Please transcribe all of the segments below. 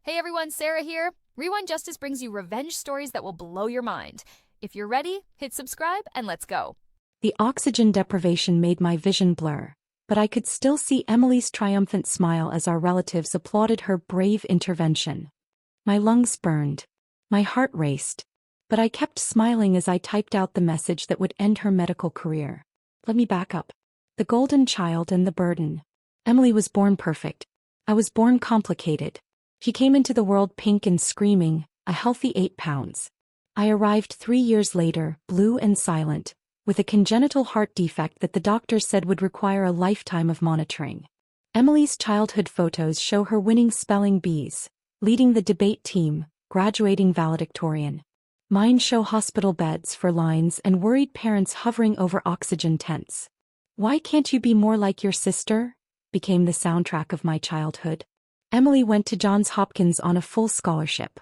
Hey everyone, Sarah here. Rewind Justice brings you revenge stories that will blow your mind. If you're ready, hit subscribe and let's go. The oxygen deprivation made my vision blur, but I could still see Emily's triumphant smile as our relatives applauded her brave intervention. My lungs burned. My heart raced. But I kept smiling as I typed out the message that would end her medical career. Let me back up. The golden child and the burden. Emily was born perfect. I was born complicated. She came into the world pink and screaming, a healthy 8 pounds. I arrived 3 years later, blue and silent, with a congenital heart defect that the doctors said would require a lifetime of monitoring. Emily's childhood photos show her winning spelling bees, leading the debate team, graduating valedictorian. Mine show hospital beds for lines and worried parents hovering over oxygen tents. "Why can't you be more like your sister?" became the soundtrack of my childhood. Emily went to Johns Hopkins on a full scholarship.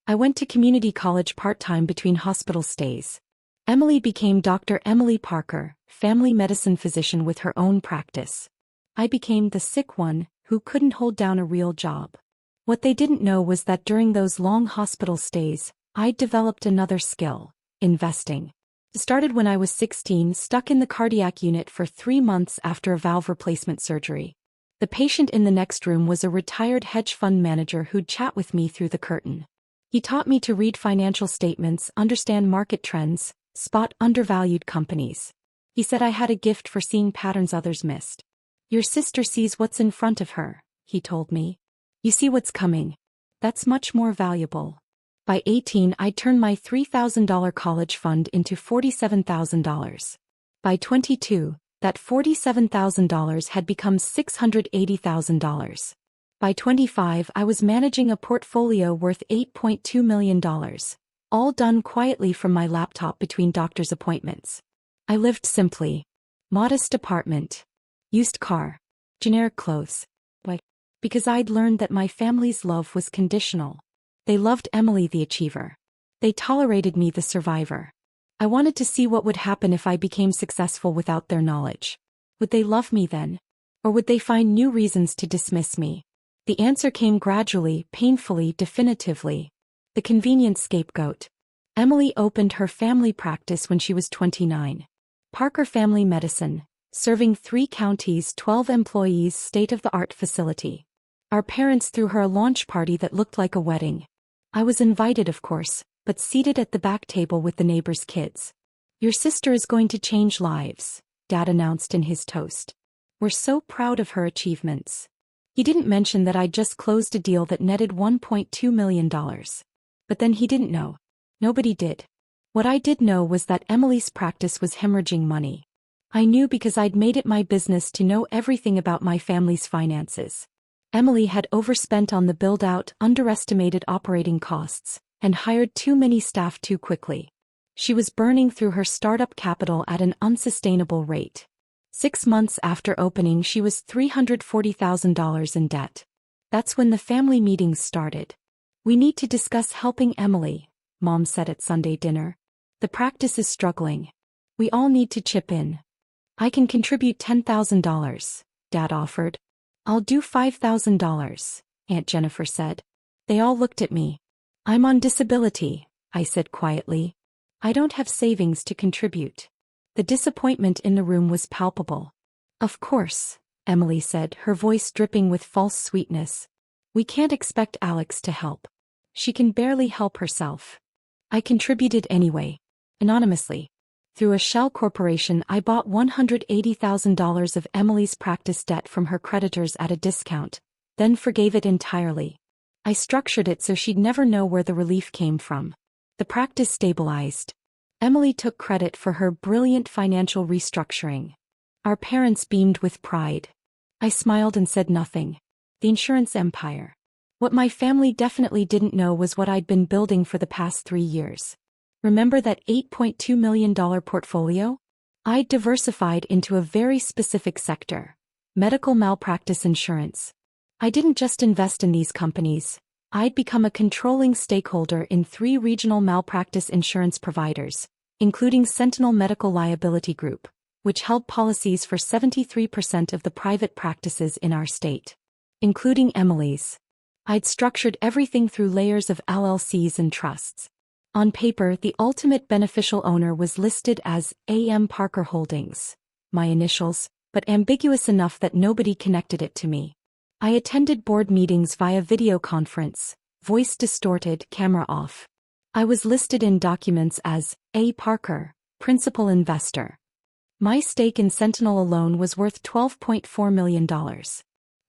I went to community college part-time between hospital stays. Emily became Dr. Emily Parker, family medicine physician with her own practice. I became the sick one who couldn't hold down a real job. What they didn't know was that during those long hospital stays, I'd developed another skill: investing. It started when I was 16, stuck in the cardiac unit for 3 months after a valve replacement surgery. The patient in the next room was a retired hedge fund manager who'd chat with me through the curtain. He taught me to read financial statements, understand market trends, spot undervalued companies. He said I had a gift for seeing patterns others missed. "Your sister sees what's in front of her," he told me. "You see what's coming. That's much more valuable." By 18, I'd turned my $3,000 college fund into $47,000. By 22, that $47,000 had become $680,000. By 25, I was managing a portfolio worth $8.2 million, all done quietly from my laptop between doctor's appointments. I lived simply. Modest apartment. Used car. Generic clothes. Why? Because I'd learned that my family's love was conditional. They loved Emily the achiever. They tolerated me the survivor. I wanted to see what would happen if I became successful without their knowledge. Would they love me then? Or would they find new reasons to dismiss me? The answer came gradually, painfully, definitively. The convenient scapegoat. Emily opened her family practice when she was 29. Parker Family Medicine, serving 3 counties, 12 employees, state-of-the-art facility. Our parents threw her a launch party that looked like a wedding. I was invited, of course, but seated at the back table with the neighbors' kids. "Your sister is going to change lives," Dad announced in his toast. "We're so proud of her achievements." He didn't mention that I'd just closed a deal that netted $1.2 million. But then he didn't know. Nobody did. What I did know was that Emily's practice was hemorrhaging money. I knew because I'd made it my business to know everything about my family's finances. Emily had overspent on the build-out, underestimated operating costs, and hired too many staff too quickly. She was burning through her startup capital at an unsustainable rate. 6 months after opening, she was $340,000 in debt. That's when the family meetings started. "We need to discuss helping Emily," Mom said at Sunday dinner. "The practice is struggling. We all need to chip in." "I can contribute $10,000, Dad offered. "I'll do $5,000, Aunt Jennifer said. They all looked at me. "I'm on disability," I said quietly. "I don't have savings to contribute." The disappointment in the room was palpable. "Of course," Emily said, her voice dripping with false sweetness. "We can't expect Alex to help. She can barely help herself." I contributed anyway. Anonymously. Through a shell corporation, I bought $180,000 of Emily's practice debt from her creditors at a discount, then forgave it entirely. I structured it so she'd never know where the relief came from. The practice stabilized. Emily took credit for her brilliant financial restructuring. Our parents beamed with pride. I smiled and said nothing. The insurance empire. What my family definitely didn't know was what I'd been building for the past 3 years. Remember that $8.2 million portfolio? I'd diversified into a very specific sector: medical malpractice insurance. I didn't just invest in these companies. I'd become a controlling stakeholder in 3 regional malpractice insurance providers, including Sentinel Medical Liability Group, which held policies for 73% of the private practices in our state, including Emily's. I'd structured everything through layers of LLCs and trusts. On paper, the ultimate beneficial owner was listed as A.M. Parker Holdings, my initials, but ambiguous enough that nobody connected it to me. I attended board meetings via video conference, voice distorted, camera off. I was listed in documents as A. Parker, principal investor. My stake in Sentinel alone was worth $12.4 million.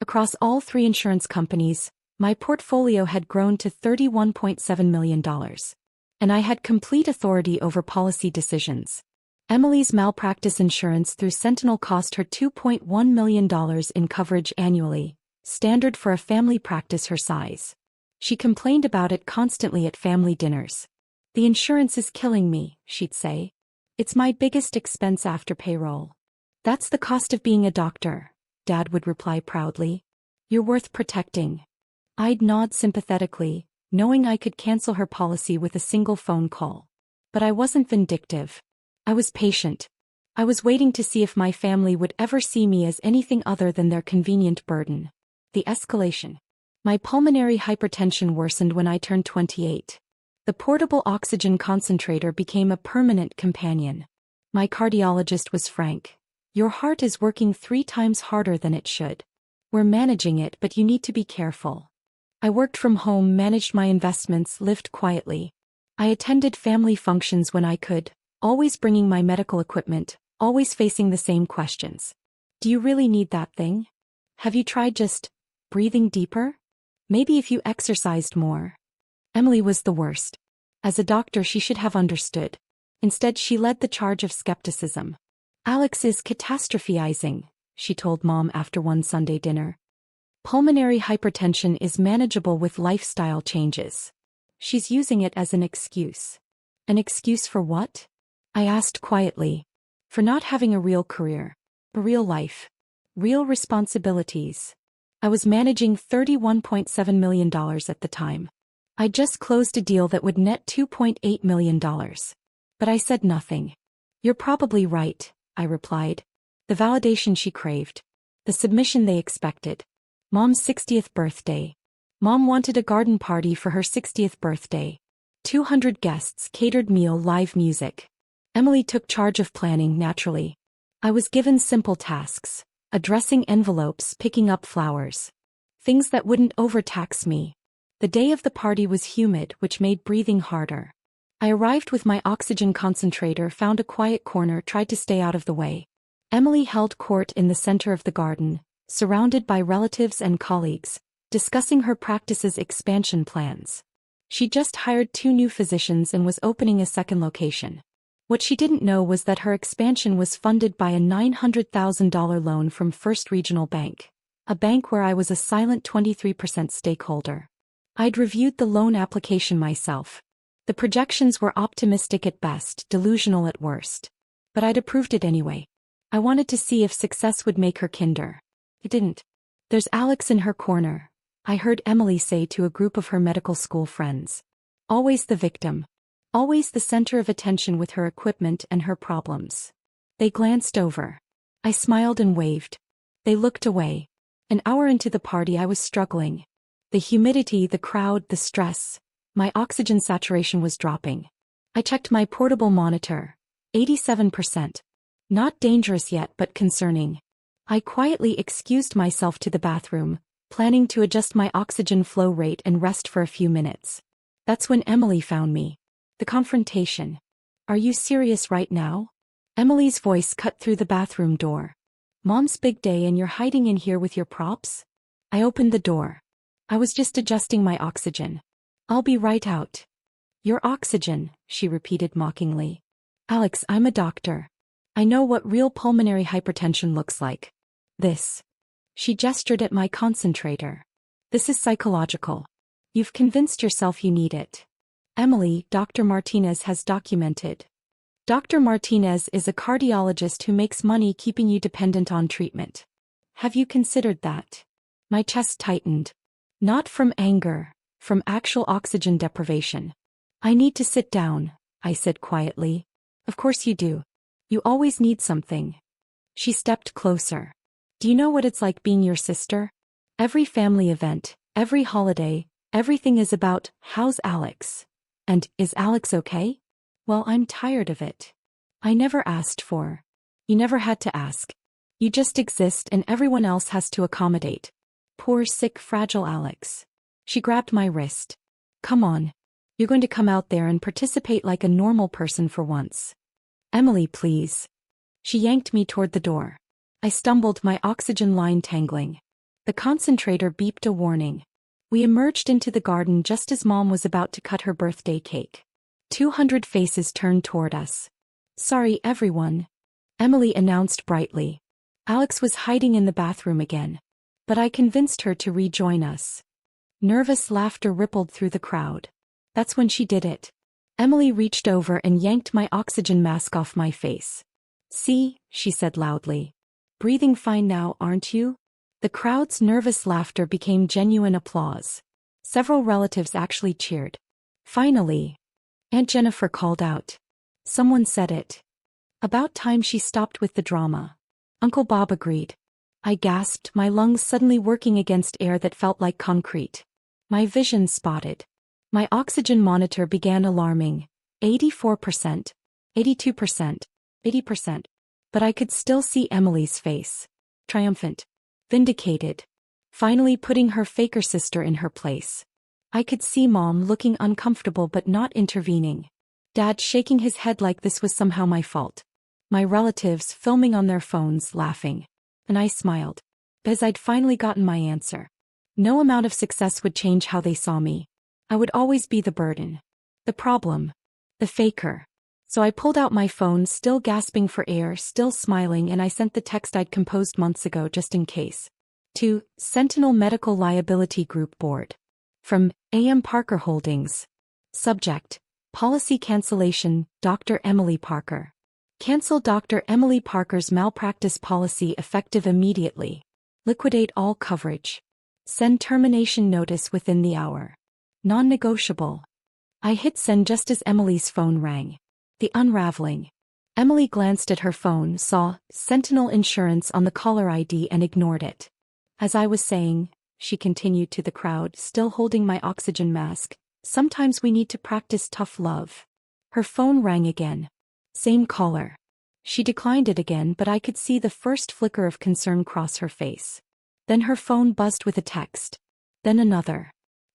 Across all three insurance companies, my portfolio had grown to $31.7 million. And I had complete authority over policy decisions. Emily's malpractice insurance through Sentinel cost her $2.1 million in coverage annually, standard for a family practice her size. She complained about it constantly at family dinners. "The insurance is killing me," she'd say. "It's my biggest expense after payroll." "That's the cost of being a doctor," Dad would reply proudly. "You're worth protecting." I'd nod sympathetically, knowing I could cancel her policy with a single phone call. But I wasn't vindictive. I was patient. I was waiting to see if my family would ever see me as anything other than their convenient burden. The escalation. My pulmonary hypertension worsened when I turned 28. The portable oxygen concentrator became a permanent companion. My cardiologist was frank. "Your heart is working 3 times harder than it should. We're managing it, but you need to be careful." I worked from home, managed my investments, lived quietly. I attended family functions when I could, always bringing my medical equipment, always facing the same questions. "Do you really need that thing? Have you tried just breathing deeper? Maybe if you exercised more." Emily was the worst. As a doctor, she should have understood. Instead, she led the charge of skepticism. "Alex is catastrophizing," she told Mom after one Sunday dinner. "Pulmonary hypertension is manageable with lifestyle changes. She's using it as an excuse." An excuse for what? I asked quietly. For not having a real career, a real life, real responsibilities. I was managing $31.7 million at the time. I just closed a deal that would net $2.8 million. But I said nothing. "You're probably right," I replied. The validation she craved. The submission they expected. Mom's 60th birthday. Mom wanted a garden party for her 60th birthday. 200 guests, catered meal, live music. Emily took charge of planning, naturally. I was given simple tasks. Addressing envelopes, picking up flowers. Things that wouldn't overtax me. The day of the party was humid, which made breathing harder. I arrived with my oxygen concentrator, found a quiet corner, tried to stay out of the way. Emily held court in the center of the garden, surrounded by relatives and colleagues, discussing her practice's expansion plans. She just hired 2 new physicians and was opening a second location. What she didn't know was that her expansion was funded by a $900,000 loan from First Regional Bank, a bank where I was a silent 23% stakeholder. I'd reviewed the loan application myself. The projections were optimistic at best, delusional at worst. But I'd approved it anyway. I wanted to see if success would make her kinder. It didn't. "There's Alex in her corner," I heard Emily say to a group of her medical school friends. Always the victim. Always the center of attention with her equipment and her problems. They glanced over. I smiled and waved. They looked away. An hour into the party, I was struggling. The humidity, the crowd, the stress. My oxygen saturation was dropping. I checked my portable monitor. 87%. Not dangerous yet, but concerning. I quietly excused myself to the bathroom, planning to adjust my oxygen flow rate and rest for a few minutes. That's when Emily found me. The confrontation. "Are you serious right now?" Emily's voice cut through the bathroom door. "Mom's big day and you're hiding in here with your props?" I opened the door. "I was just adjusting my oxygen. I'll be right out." "Your oxygen," she repeated mockingly. "Alex, I'm a doctor. I know what real pulmonary hypertension looks like. This." She gestured at my concentrator. "This is psychological. You've convinced yourself you need it. Emily, Dr. Martinez has documented. Dr. Martinez is a cardiologist who makes money keeping you dependent on treatment. Have you considered that?" My chest tightened. Not from anger, from actual oxygen deprivation. "I need to sit down," I said quietly. "Of course you do. You always need something." She stepped closer. "Do you know what it's like being your sister? Every family event, Every holiday, everything is about, how's Alex? And, is Alex okay? Well, I'm tired of it. I never asked for. You never had to ask. You just exist and everyone else has to accommodate. Poor sick fragile Alex. She grabbed my wrist. Come on. You're going to come out there and participate like a normal person for once. Emily, please. She yanked me toward the door. I stumbled, my oxygen line tangling. The concentrator beeped a warning. We emerged into the garden just as Mom was about to cut her birthday cake. 200 faces turned toward us. Sorry, everyone, Emily announced brightly. Alex was hiding in the bathroom again. But I convinced her to rejoin us. Nervous laughter rippled through the crowd. That's when she did it. Emily reached over and yanked my oxygen mask off my face. See, she said loudly. Breathing fine now, aren't you? The crowd's nervous laughter became genuine applause. Several relatives actually cheered. Finally, Aunt Jennifer called out. Someone said it. About time she stopped with the drama. Uncle Bob agreed. I gasped, my lungs suddenly working against air that felt like concrete. My vision spotted. My oxygen monitor began alarming. 84%, 82%, 80%. But I could still see Emily's face. Triumphant. Vindicated. Finally putting her faker sister in her place. I could see Mom looking uncomfortable but not intervening. Dad shaking his head like this was somehow my fault. My relatives filming on their phones, laughing. And I smiled. Because I'd finally gotten my answer. No amount of success would change how they saw me. I would always be the burden. The problem. The faker. So I pulled out my phone, still gasping for air, still smiling, and I sent the text I'd composed months ago just in case. To Sentinel Medical Liability Group Board. From A.M. Parker Holdings. Subject. Policy cancellation, Dr. Emily Parker. Cancel Dr. Emily Parker's malpractice policy effective immediately. Liquidate all coverage. Send termination notice within the hour. Non-negotiable. I hit send just as Emily's phone rang. The unraveling. Emily glanced at her phone, saw Sentinel Insurance on the caller ID and ignored it. As I was saying, she continued to the crowd, still holding my oxygen mask, sometimes we need to practice tough love. Her phone rang again. Same caller. She declined it again, but I could see the first flicker of concern cross her face. Then her phone buzzed with a text. Then another.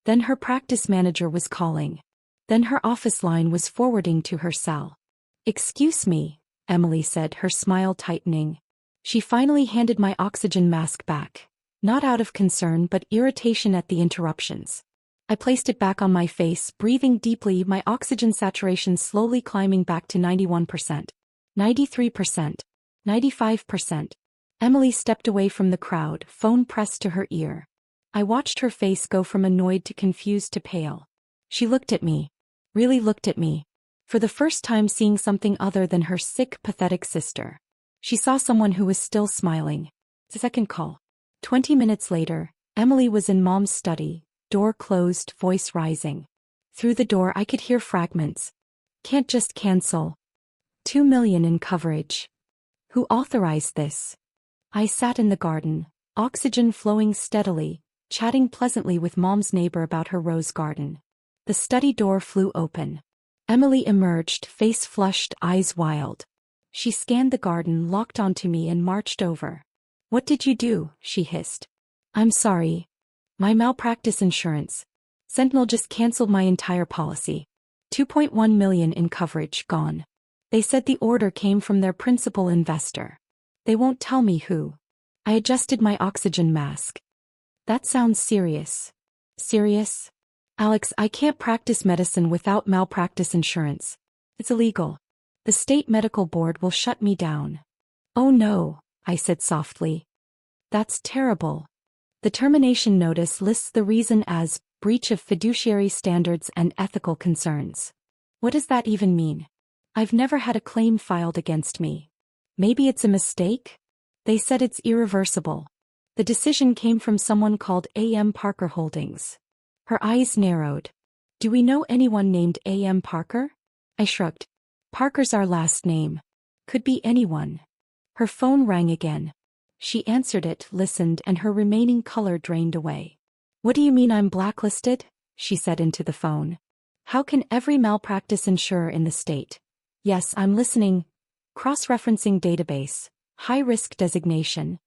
Then her practice manager was calling. Then her office line was forwarding to her cell. Excuse me, Emily said, her smile tightening. She finally handed my oxygen mask back. Not out of concern but irritation at the interruptions. I placed it back on my face, breathing deeply, my oxygen saturation slowly climbing back to 91%. 93%. 95%. Emily stepped away from the crowd, phone pressed to her ear. I watched her face go from annoyed to confused to pale. She looked at me. Really looked at me. For the first time seeing something other than her sick, pathetic sister. She saw someone who was still smiling. Second call. 20 minutes later, Emily was in Mom's study, door closed, voice rising. Through the door I could hear fragments. Can't just cancel. 2 million in coverage. Who authorized this? I sat in the garden, oxygen flowing steadily, chatting pleasantly with Mom's neighbor about her rose garden. The study door flew open. Emily emerged, face flushed, eyes wild. She scanned the garden, locked onto me and marched over. What did you do? She hissed. I'm sorry. My malpractice insurance. Sentinel just canceled my entire policy. 2.1 million in coverage, gone. They said the order came from their principal investor. They won't tell me who. I adjusted my oxygen mask. That sounds serious. Serious? Alex, I can't practice medicine without malpractice insurance. It's illegal. The state medical board will shut me down. Oh no, I said softly. That's terrible. The termination notice lists the reason as breach of fiduciary standards and ethical concerns. What does that even mean? I've never had a claim filed against me. Maybe it's a mistake? They said it's irreversible. The decision came from someone called A.M. Parker Holdings. Her eyes narrowed. Do we know anyone named A.M. Parker? I shrugged. Parker's our last name. Could be anyone. Her phone rang again. She answered it, listened, and her remaining color drained away. What do you mean I'm blacklisted? She said into the phone. How can every malpractice insurer in the state? Yes, I'm listening. Cross-referencing database. High-risk designation.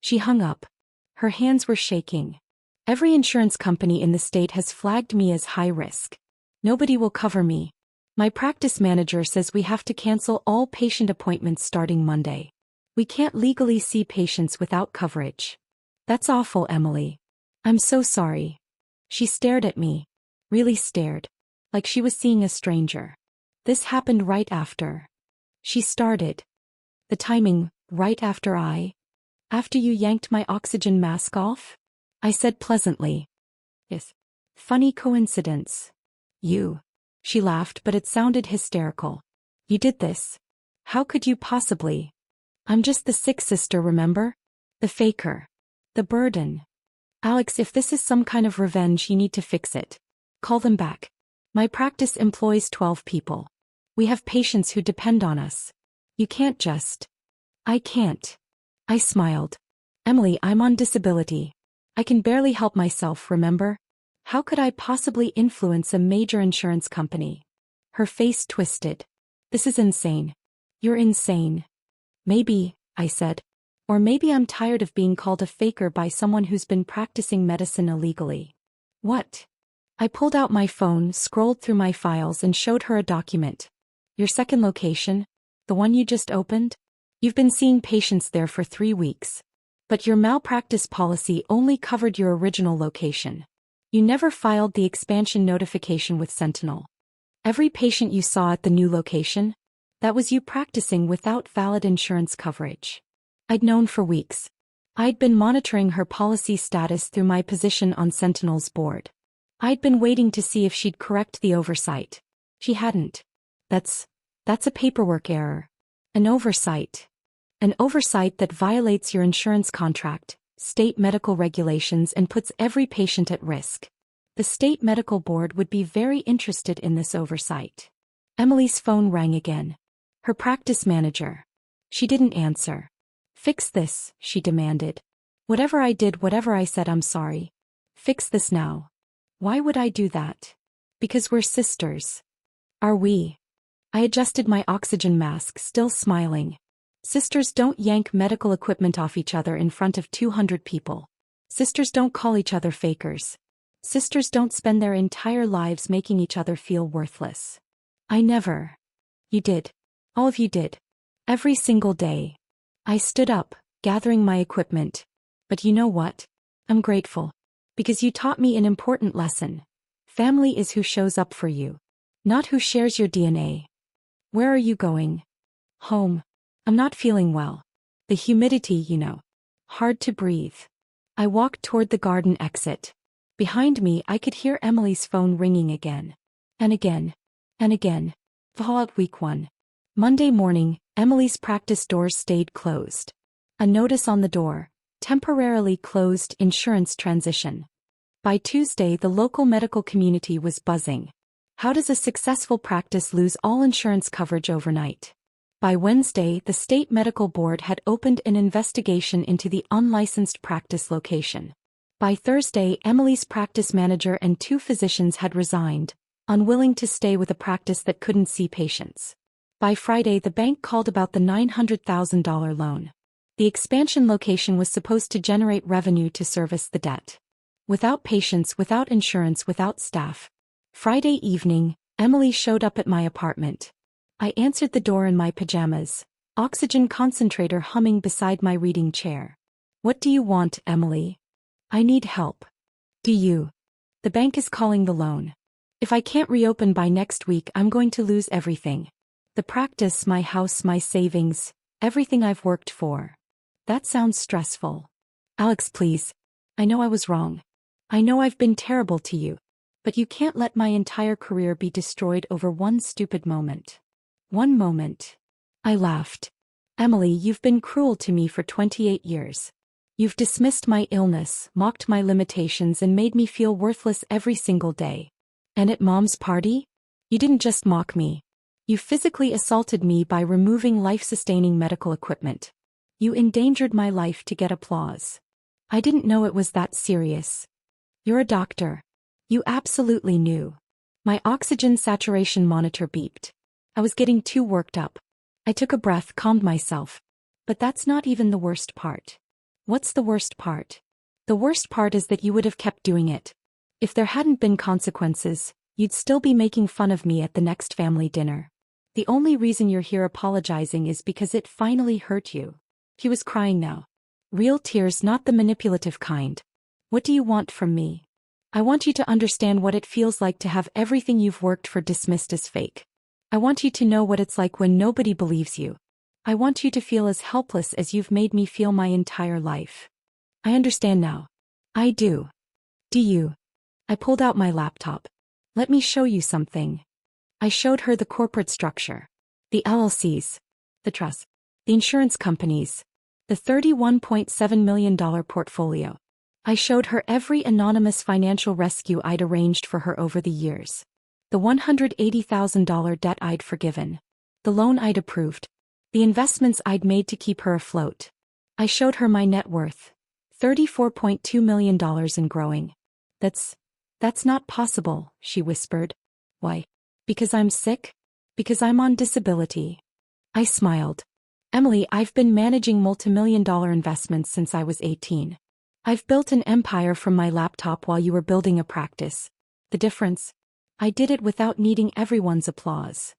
She hung up. Her hands were shaking. Every insurance company in the state has flagged me as high risk. Nobody will cover me. My practice manager says we have to cancel all patient appointments starting Monday. We can't legally see patients without coverage. That's awful, Emily. I'm so sorry. She stared at me. Really stared. Like she was seeing a stranger. This happened right after. She started. The timing, right after After you yanked my oxygen mask off? I said pleasantly. Yes. Funny coincidence. You. She laughed, but it sounded hysterical. You did this. How could you possibly? I'm just the sick sister, remember? The faker. The burden. Alex, if this is some kind of revenge, you need to fix it. Call them back. My practice employs 12 people. We have patients who depend on us. You can't just. I can't. I smiled. Emily, I'm on disability. I can barely help myself, remember? How could I possibly influence a major insurance company? Her face twisted. This is insane. You're insane. Maybe, I said. Or maybe I'm tired of being called a faker by someone who's been practicing medicine illegally. What? I pulled out my phone, scrolled through my files, and showed her a document. Your second location? The one you just opened? You've been seeing patients there for 3 weeks. But your malpractice policy only covered your original location. You never filed the expansion notification with Sentinel. Every patient you saw at the new location? That was you practicing without valid insurance coverage. I'd known for weeks. I'd been monitoring her policy status through my position on Sentinel's board. I'd been waiting to see if she'd correct the oversight. She hadn't. That's a paperwork error. An oversight. An oversight that violates your insurance contract, state medical regulations, and puts every patient at risk. The state medical board would be very interested in this oversight. Emily's phone rang again. Her practice manager. She didn't answer. Fix this, she demanded. Whatever I did, whatever I said, I'm sorry. Fix this now. Why would I do that? Because we're sisters. Are we? I adjusted my oxygen mask, still smiling. Sisters don't yank medical equipment off each other in front of 200 people. Sisters don't call each other fakers. Sisters don't spend their entire lives making each other feel worthless. I never. You did. All of you did. Every single day. I stood up, gathering my equipment. But you know what? I'm grateful. Because you taught me an important lesson. Family is who shows up for you. Not who shares your DNA. Where are you going? Home. I'm not feeling well. The humidity, you know. Hard to breathe. I walked toward the garden exit. Behind me, I could hear Emily's phone ringing again. And again. And again. Fallout Week 1. Monday morning, Emily's practice doors stayed closed. A notice on the door. Temporarily closed, insurance transition. By Tuesday, the local medical community was buzzing. How does a successful practice lose all insurance coverage overnight? By Wednesday, the state medical board had opened an investigation into the unlicensed practice location. By Thursday, Emily's practice manager and 2 physicians had resigned, unwilling to stay with a practice that couldn't see patients. By Friday, the bank called about the $900,000 loan. The expansion location was supposed to generate revenue to service the debt. Without patients, without insurance, without staff. Friday evening, Emily showed up at my apartment. I answered the door in my pajamas, oxygen concentrator humming beside my reading chair. What do you want, Emily? I need help. Do you? The bank is calling the loan. If I can't reopen by next week, I'm going to lose everything. The practice, my house, my savings, everything I've worked for. That sounds stressful. Alex, please. I know I was wrong. I know I've been terrible to you. But you can't let my entire career be destroyed over one stupid moment. One moment. I laughed. Emily, you've been cruel to me for 28 years. You've dismissed my illness, mocked my limitations, and made me feel worthless every single day. And at Mom's party? You didn't just mock me. You physically assaulted me by removing life-sustaining medical equipment. You endangered my life to get applause. I didn't know it was that serious. You're a doctor. You absolutely knew. My oxygen saturation monitor beeped. I was getting too worked up. I took a breath, calmed myself. But that's not even the worst part. What's the worst part? The worst part is that you would have kept doing it. If there hadn't been consequences, you'd still be making fun of me at the next family dinner. The only reason you're here apologizing is because it finally hurt you. He was crying now. Real tears, not the manipulative kind. What do you want from me? I want you to understand what it feels like to have everything you've worked for dismissed as fake. I want you to know what it's like when nobody believes you. I want you to feel as helpless as you've made me feel my entire life. I understand now. I do. Do you? I pulled out my laptop. Let me show you something. I showed her the corporate structure. The LLCs. The trust. The insurance companies. The $31.7 million portfolio. I showed her every anonymous financial rescue I'd arranged for her over the years. The $180,000 debt I'd forgiven. The loan I'd approved. The investments I'd made to keep her afloat. I showed her my net worth. $34.2 million and growing. That's not possible, she whispered. Why? Because I'm sick? Because I'm on disability. I smiled. Emily, I've been managing multimillion-dollar investments since I was 18. I've built an empire from my laptop while you were building a practice. The difference? I did it without needing everyone's applause.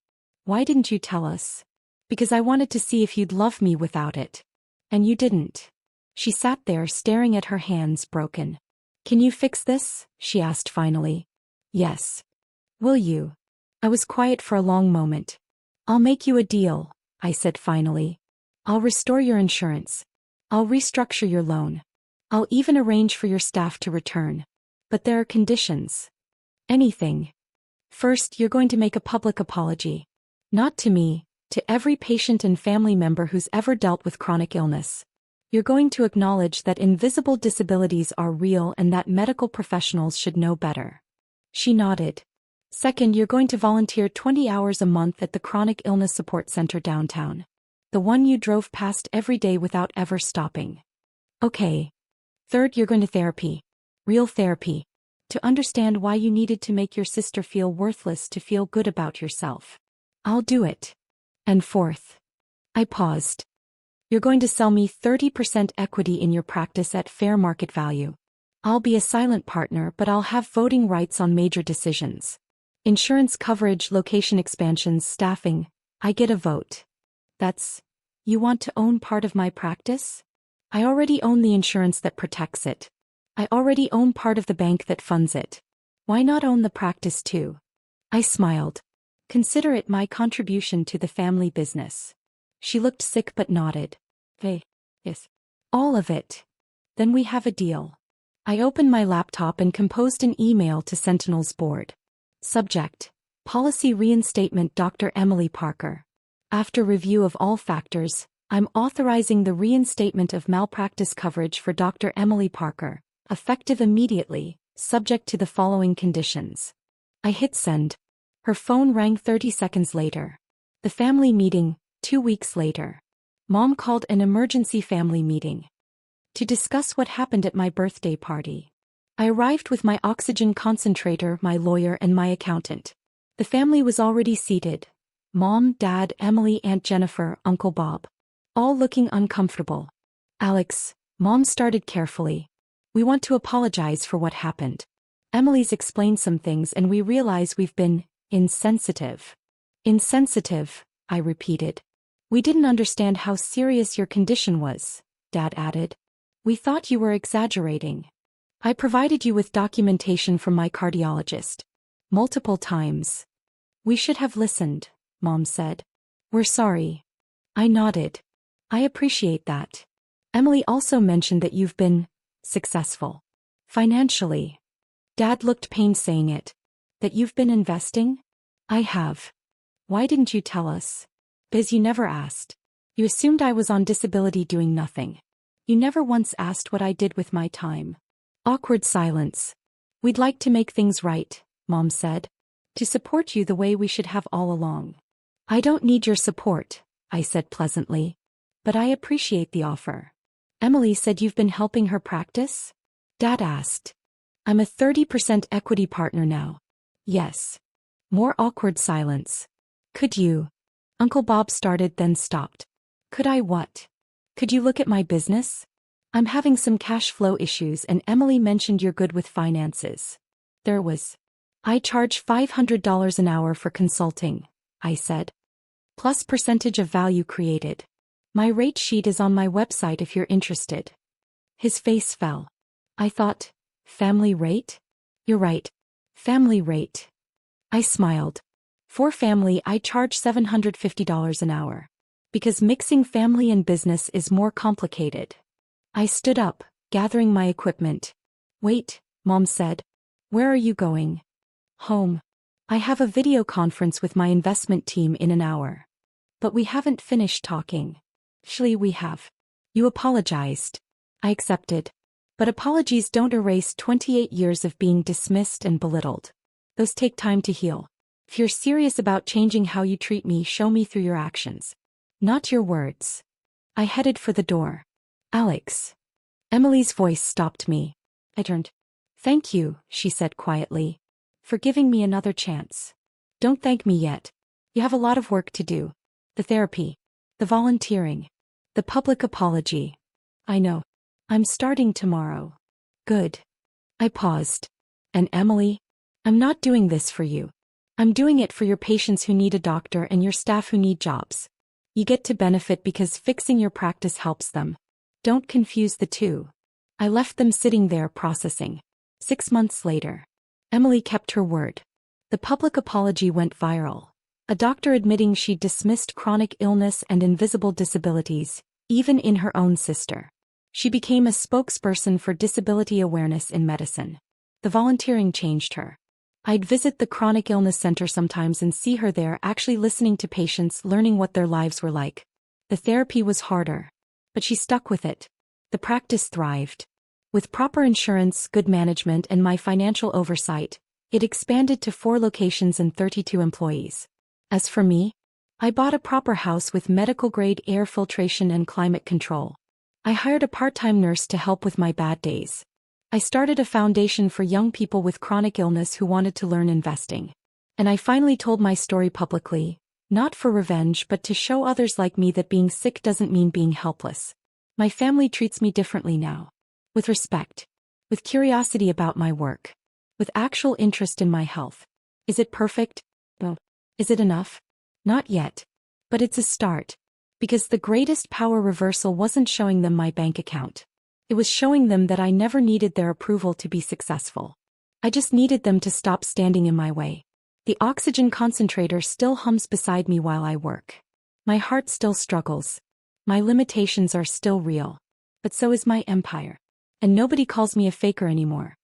Why didn't you tell us? Because I wanted to see if you'd love me without it. And you didn't. She sat there staring at her hands broken. Can you fix this? She asked finally. Yes. Will you? I was quiet for a long moment. I'll make you a deal, I said finally. I'll restore your insurance. I'll restructure your loan. I'll even arrange for your staff to return. But there are conditions. Anything. First, you're going to make a public apology. Not to me, to every patient and family member who's ever dealt with chronic illness. You're going to acknowledge that invisible disabilities are real and that medical professionals should know better. She nodded. Second, you're going to volunteer 20 hours a month at the Chronic Illness Support Center downtown. The one you drove past every day without ever stopping. Okay. Third, you're going to therapy. Real therapy. To understand why you needed to make your sister feel worthless to feel good about yourself. I'll do it. And fourth. I paused. You're going to sell me 30% equity in your practice at fair market value. I'll be a silent partner, but I'll have voting rights on major decisions. Insurance coverage, location expansions, staffing. I get a vote. You want to own part of my practice? I already own the insurance that protects it. I already own part of the bank that funds it. Why not own the practice too? I smiled. Consider it my contribution to the family business. She looked sick but nodded. Hey, yes. All of it. Then we have a deal. I opened my laptop and composed an email to Sentinel's board. Subject: Policy Reinstatement, Dr. Emily Parker. After review of all factors, I'm authorizing the reinstatement of malpractice coverage for Dr. Emily Parker, effective immediately, subject to the following conditions. I hit send. Her phone rang 30 seconds later. The family meeting, 2 weeks later. Mom called an emergency family meeting to discuss what happened at my birthday party. I arrived with my oxygen concentrator, my lawyer, and my accountant. The family was already seated. Mom, Dad, Emily, Aunt Jennifer, Uncle Bob. All looking uncomfortable. Alex, Mom started carefully. We want to apologize for what happened. Emily's explained some things and we realize we've been insensitive. Insensitive, I repeated. We didn't understand how serious your condition was, Dad added. We thought you were exaggerating. I provided you with documentation from my cardiologist. Multiple times. We should have listened, Mom said. We're sorry. I nodded. I appreciate that. Emily also mentioned that you've been successful. Financially. Dad looked pained saying it. That you've been investing? I have. Why didn't you tell us? Biz, you never asked. You assumed I was on disability doing nothing. You never once asked what I did with my time. Awkward silence. We'd like to make things right, Mom said. To support you the way we should have all along. I don't need your support, I said pleasantly. But I appreciate the offer. Emily said you've been helping her practice? Dad asked. I'm a 30% equity partner now. Yes. More awkward silence. Could you? Uncle Bob started then stopped. Could I what? Could you look at my business? I'm having some cash flow issues and Emily mentioned you're good with finances. There was. I charge $500 an hour for consulting, I said. Plus percentage of value created. My rate sheet is on my website if you're interested. His face fell. I thought, family rate? You're right. Family rate. I smiled. For family, I charge $750 an hour. Because mixing family and business is more complicated. I stood up, gathering my equipment. Wait, Mom said. Where are you going? Home. I have a video conference with my investment team in an hour. But we haven't finished talking. Actually, we have. You apologized. I accepted. But apologies don't erase 28 years of being dismissed and belittled. Those take time to heal. If you're serious about changing how you treat me, show me through your actions. Not your words. I headed for the door. Alex. Emily's voice stopped me. I turned. Thank you, she said quietly, for giving me another chance. Don't thank me yet. You have a lot of work to do. The therapy. The volunteering. The public apology. I know. I'm starting tomorrow. Good. I paused. And Emily? I'm not doing this for you. I'm doing it for your patients who need a doctor and your staff who need jobs. You get to benefit because fixing your practice helps them. Don't confuse the two. I left them sitting there processing. 6 months later. Emily kept her word. The public apology went viral. A doctor admitting she'd dismissed chronic illness and invisible disabilities, even in her own sister. She became a spokesperson for disability awareness in medicine. The volunteering changed her. I'd visit the chronic illness center sometimes and see her there actually listening to patients, learning what their lives were like. The therapy was harder. But she stuck with it. The practice thrived. With proper insurance, good management, and my financial oversight, it expanded to 4 locations and 32 employees. As for me, I bought a proper house with medical-grade air filtration and climate control. I hired a part-time nurse to help with my bad days. I started a foundation for young people with chronic illness who wanted to learn investing. And I finally told my story publicly, not for revenge but to show others like me that being sick doesn't mean being helpless. My family treats me differently now. With respect. With curiosity about my work. With actual interest in my health. Is it perfect? No. Is it enough? Not yet. But it's a start. Because the greatest power reversal wasn't showing them my bank account. It was showing them that I never needed their approval to be successful. I just needed them to stop standing in my way. The oxygen concentrator still hums beside me while I work. My heart still struggles. My limitations are still real. But so is my empire. And nobody calls me a faker anymore.